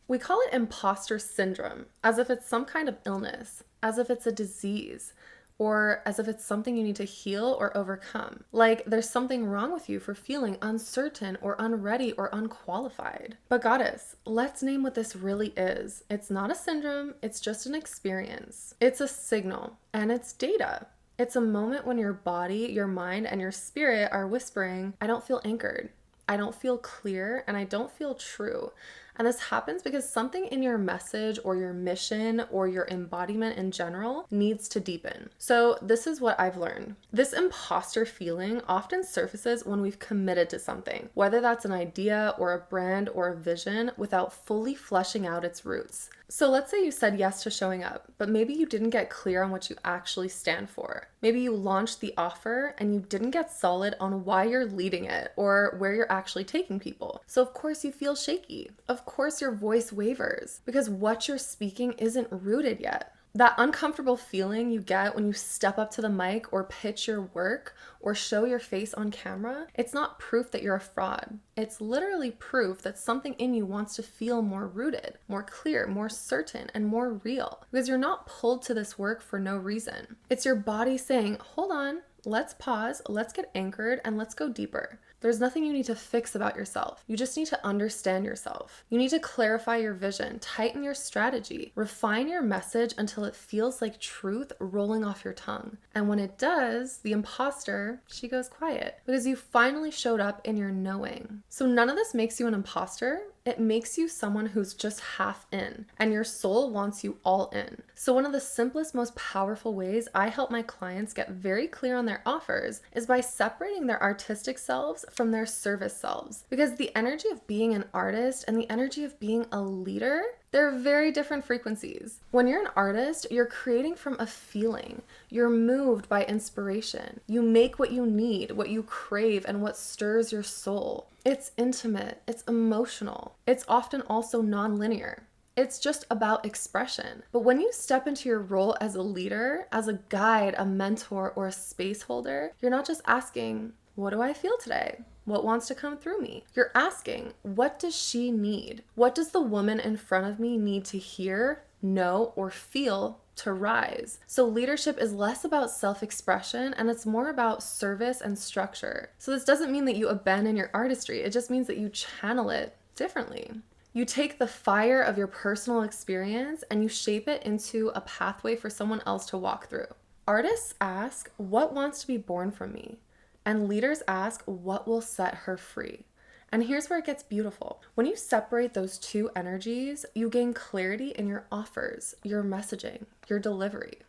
We call it imposter syndrome, as if it's some kind of illness, as if it's a disease, or as if it's something you need to heal or overcome. Like there's something wrong with you for feeling uncertain or unready or unqualified. But goddess, let's name what this really is. It's not a syndrome, it's just an experience. It's a signal, and it's data. It's a moment when your body, your mind, and your spirit are whispering, I don't feel anchored, I don't feel clear, and I don't feel true. And this happens because something in your message or your mission or your embodiment in general needs to deepen. So this is what I've learned. This imposter feeling often surfaces when we've committed to something, whether that's an idea or a brand or a vision, without fully fleshing out its roots. So let's say you said yes to showing up, but maybe you didn't get clear on what you actually stand for. Maybe you launched the offer and you didn't get solid on why you're leading it or where you're actually taking people. So of course you feel shaky. Of course your voice wavers because what you're speaking isn't rooted yet. That uncomfortable feeling you get when you step up to the mic or pitch your work or show your face on camera, it's not proof that you're a fraud. It's literally proof that something in you wants to feel more rooted, more clear, more certain, and more real. Because you're not pulled to this work for no reason. It's your body saying, hold on, let's pause, let's get anchored, and let's go deeper. There's nothing you need to fix about yourself. You just need to understand yourself. You need to clarify your vision, tighten your strategy, refine your message until it feels like truth rolling off your tongue. And when it does, the imposter, she goes quiet because you finally showed up in your knowing. So none of this makes you an imposter. It makes you someone who's just half in, and your soul wants you all in. So one of the simplest, most powerful ways I help my clients get very clear on their offers is by separating their artistic selves from their service selves. Because the energy of being an artist and the energy of being a leader, they're very different frequencies. When you're an artist, you're creating from a feeling. You're moved by inspiration. You make what you need, what you crave, and what stirs your soul. It's intimate, it's emotional. It's often also non-linear. It's just about expression. But when you step into your role as a leader, as a guide, a mentor, or a space holder, you're not just asking, what do I feel today? What wants to come through me? You're asking, what does she need? What does the woman in front of me need to hear, know, or feel to rise? So leadership is less about self-expression and it's more about service and structure. So this doesn't mean that you abandon your artistry. It just means that you channel it differently. You take the fire of your personal experience and you shape it into a pathway for someone else to walk through. Artists ask, what wants to be born from me? And leaders ask, what will set her free? And here's where it gets beautiful. When you separate those two energies, you gain clarity in your offers, your messaging, your delivery.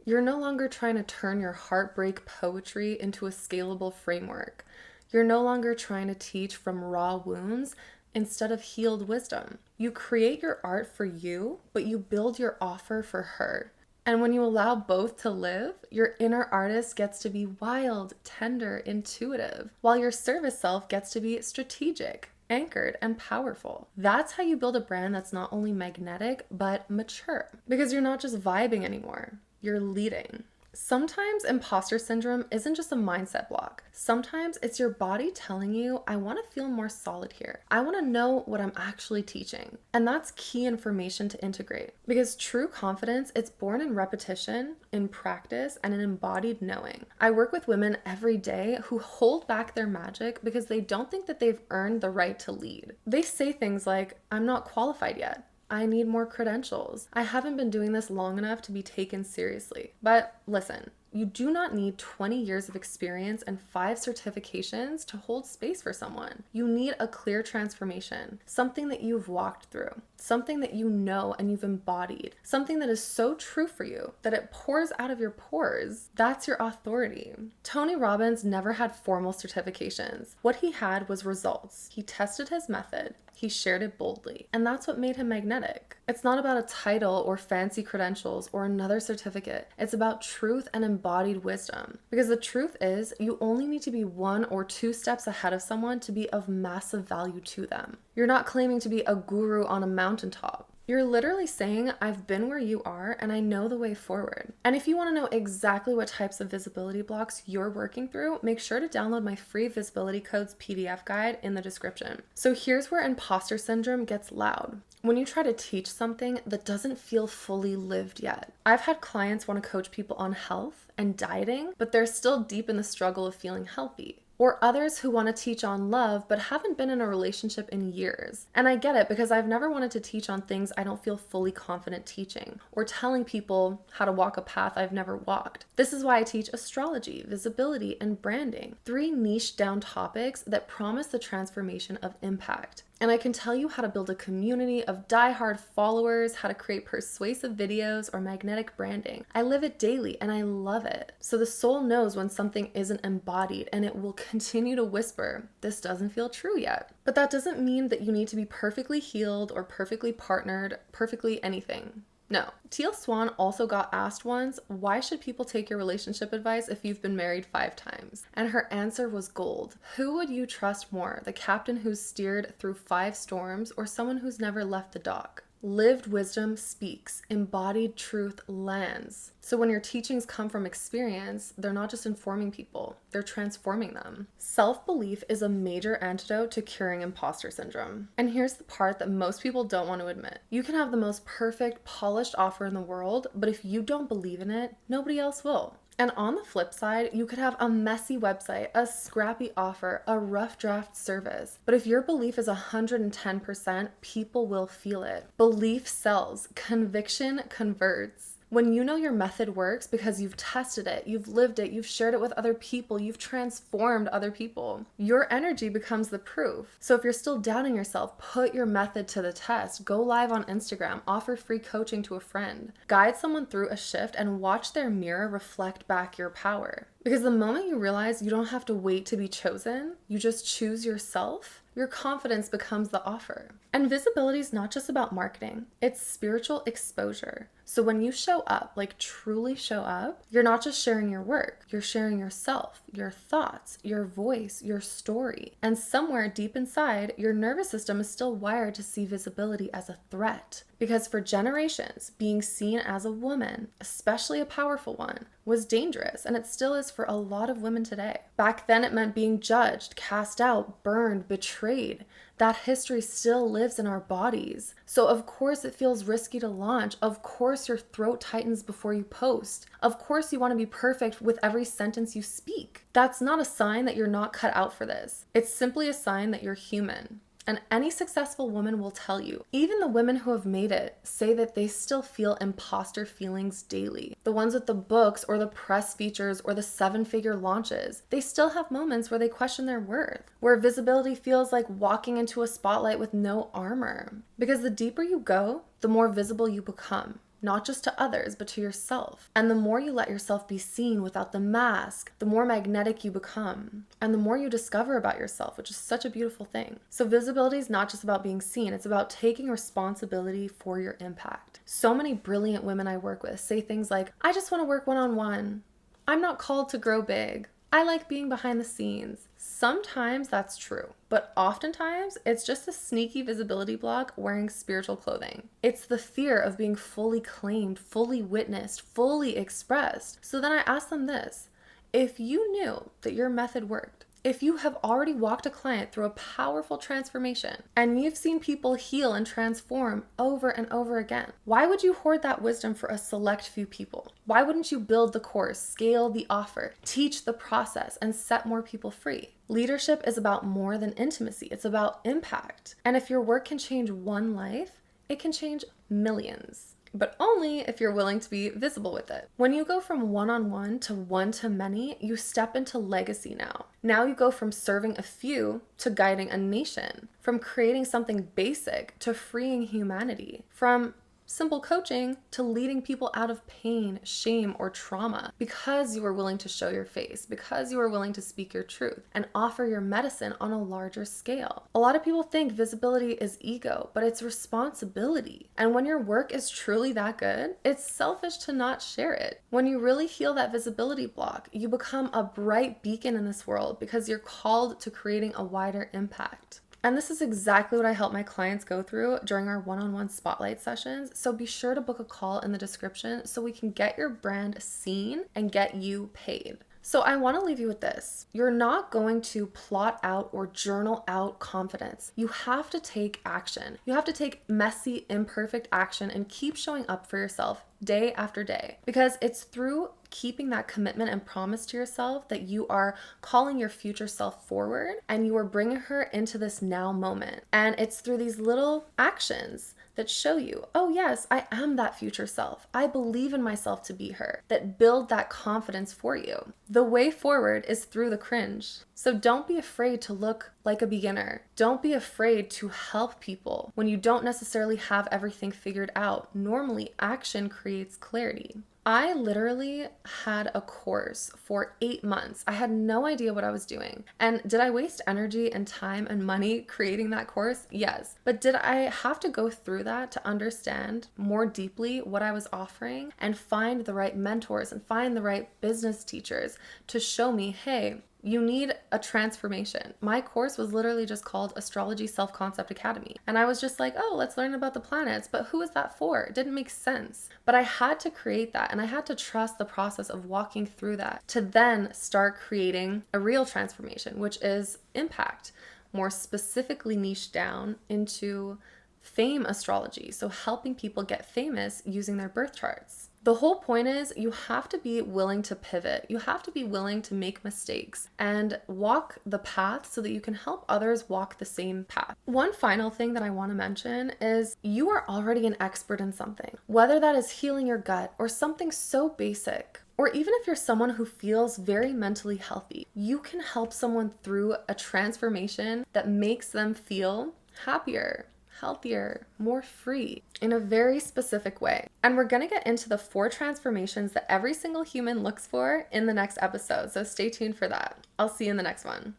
You're no longer trying to turn your heartbreak poetry into a scalable framework. You're no longer trying to teach from raw wounds instead of healed wisdom. You create your art for you, but you build your offer for her. And when you allow both to live, your inner artist gets to be wild, tender, intuitive, while your service self gets to be strategic, anchored, and powerful. That's how you build a brand that's not only magnetic, but mature. Because you're not just vibing anymore, you're leading. Sometimes imposter syndrome isn't just a mindset block. Sometimes it's your body telling you, I want to feel more solid here. I want to know what I'm actually teaching. And that's key information to integrate. Because true confidence, it's born in repetition, in practice, and in embodied knowing. I work with women every day who hold back their magic because they don't think that they've earned the right to lead. They say things like, I'm not qualified yet. I need more credentials. I haven't been doing this long enough to be taken seriously. But listen, you do not need 20 years of experience and 5 certifications to hold space for someone. You need a clear transformation, something that you've walked through, something that you know and you've embodied, something that is so true for you that it pours out of your pores. That's your authority. Tony Robbins never had formal certifications. What he had was results. He tested his method. He shared it boldly, and that's what made him magnetic. It's not about a title or fancy credentials or another certificate. It's about truth and embodied wisdom. Because the truth is, you only need to be 1 or 2 steps ahead of someone to be of massive value to them. You're not claiming to be a guru on a mountaintop. You're literally saying, I've been where you are and I know the way forward. And if you want to know exactly what types of visibility blocks you're working through, make sure to download my free visibility codes PDF guide in the description. So here's where imposter syndrome gets loud. When you try to teach something that doesn't feel fully lived yet. I've had clients want to coach people on health and dieting, but they're still deep in the struggle of feeling healthy. Or others who want to teach on love but haven't been in a relationship in years. And I get it because I've never wanted to teach on things I don't feel fully confident teaching, or telling people how to walk a path I've never walked. This is why I teach astrology, visibility, and branding, 3 niche down topics that promise the transformation of impact. And I can tell you how to build a community of diehard followers, how to create persuasive videos or magnetic branding. I live it daily and I love it. So the soul knows when something isn't embodied, and it will continue to whisper, this doesn't feel true yet. But that doesn't mean that you need to be perfectly healed or perfectly partnered, perfectly anything. No. Teal Swan also got asked once, why should people take your relationship advice if you've been married 5 times? And her answer was gold. Who would you trust more, the captain who's steered through 5 storms or someone who's never left the dock? Lived wisdom speaks, embodied truth lands. So when your teachings come from experience, they're not just informing people, they're transforming them. Self-belief is a major antidote to curing imposter syndrome. And here's the part that most people don't want to admit. You can have the most perfect, polished offer in the world, but if you don't believe in it, nobody else will. And on the flip side, you could have a messy website, a scrappy offer, a rough draft service. But if your belief is 110%, people will feel it. Belief sells, conviction converts. When you know your method works because you've tested it, you've lived it, you've shared it with other people, you've transformed other people, your energy becomes the proof. So if you're still doubting yourself, put your method to the test. Go live on Instagram, offer free coaching to a friend, guide someone through a shift, and watch their mirror reflect back your power. Because the moment you realize you don't have to wait to be chosen, you just choose yourself, your confidence becomes the offer. And visibility is not just about marketing, it's spiritual exposure. So when you show up, like truly show up, you're not just sharing your work, you're sharing yourself, your thoughts, your voice, your story. And somewhere deep inside, your nervous system is still wired to see visibility as a threat. Because for generations, being seen as a woman, especially a powerful one, was dangerous, and it still is for a lot of women today. Back then, it meant being judged, cast out, burned, betrayed. That history still lives in our bodies. So of course it feels risky to launch. Of course your throat tightens before you post. Of course you want to be perfect with every sentence you speak. That's not a sign that you're not cut out for this. It's simply a sign that you're human. And any successful woman will tell you, even the women who have made it say that they still feel imposter feelings daily. The ones with the books or the press features or the 7-figure launches, they still have moments where they question their worth, where visibility feels like walking into a spotlight with no armor. Because the deeper you go, the more visible you become. Not just to others, but to yourself. And the more you let yourself be seen without the mask, the more magnetic you become. And the more you discover about yourself, which is such a beautiful thing. So visibility is not just about being seen, it's about taking responsibility for your impact. So many brilliant women I work with say things like, I just want to work one-on-one. I'm not called to grow big. I like being behind the scenes. Sometimes that's true, but oftentimes it's just a sneaky visibility block wearing spiritual clothing. It's the fear of being fully claimed, fully witnessed, fully expressed. So then I ask them this: if you knew that your method worked, if you have already walked a client through a powerful transformation and you've seen people heal and transform over and over again, why would you hoard that wisdom for a select few people? Why wouldn't you build the course, scale the offer, teach the process, and set more people free? Leadership is about more than intimacy. It's about impact. And if your work can change one life, it can change millions. But only if you're willing to be visible with it. When you go from one-on-one to one-to-many, you step into legacy now. Now you go from serving a few to guiding a nation, from creating something basic to freeing humanity, from simple coaching to leading people out of pain, shame, or trauma because you were willing to show your face, because you were willing to speak your truth and offer your medicine on a larger scale. A lot of people think visibility is ego, but it's responsibility. And when your work is truly that good, it's selfish to not share it. When you really heal that visibility block, you become a bright beacon in this world because you're called to creating a wider impact. And this is exactly what I help my clients go through during our one-on-one spotlight sessions. So be sure to book a call in the description so we can get your brand seen and get you paid. So I want to leave you with this. You're not going to plot out or journal out confidence. You have to take action. You have to take messy, imperfect action and keep showing up for yourself day after day, because it's through keeping that commitment and promise to yourself that you are calling your future self forward and you are bringing her into this now moment. And it's through these little actions that show you, oh yes, I am that future self. I believe in myself to be her, that build that confidence for you. The way forward is through the cringe. So don't be afraid to look like a beginner. Don't be afraid to help people when you don't necessarily have everything figured out. Normally, action creates clarity. I literally had a course for 8 months. I had no idea what I was doing. And did I waste energy and time and money creating that course? Yes. But did I have to go through that to understand more deeply what I was offering and find the right mentors and find the right business teachers to show me, hey, you need a transformation. My course was literally just called Astrology Self-Concept Academy. And I was just like, oh, let's learn about the planets. But who is that for? It didn't make sense. But I had to create that, and I had to trust the process of walking through that to then start creating a real transformation, which is impact, more specifically niched down into fame astrology. So helping people get famous using their birth charts. The whole point is you have to be willing to pivot. You have to be willing to make mistakes and walk the path so that you can help others walk the same path. One final thing that I want to mention is you are already an expert in something, whether that is healing your gut or something so basic. Or even if you're someone who feels very mentally healthy, you can help someone through a transformation that makes them feel happier, healthier, more free in a very specific way. And we're going to get into the 4 transformations that every single human looks for in the next episode. So stay tuned for that. I'll see you in the next one.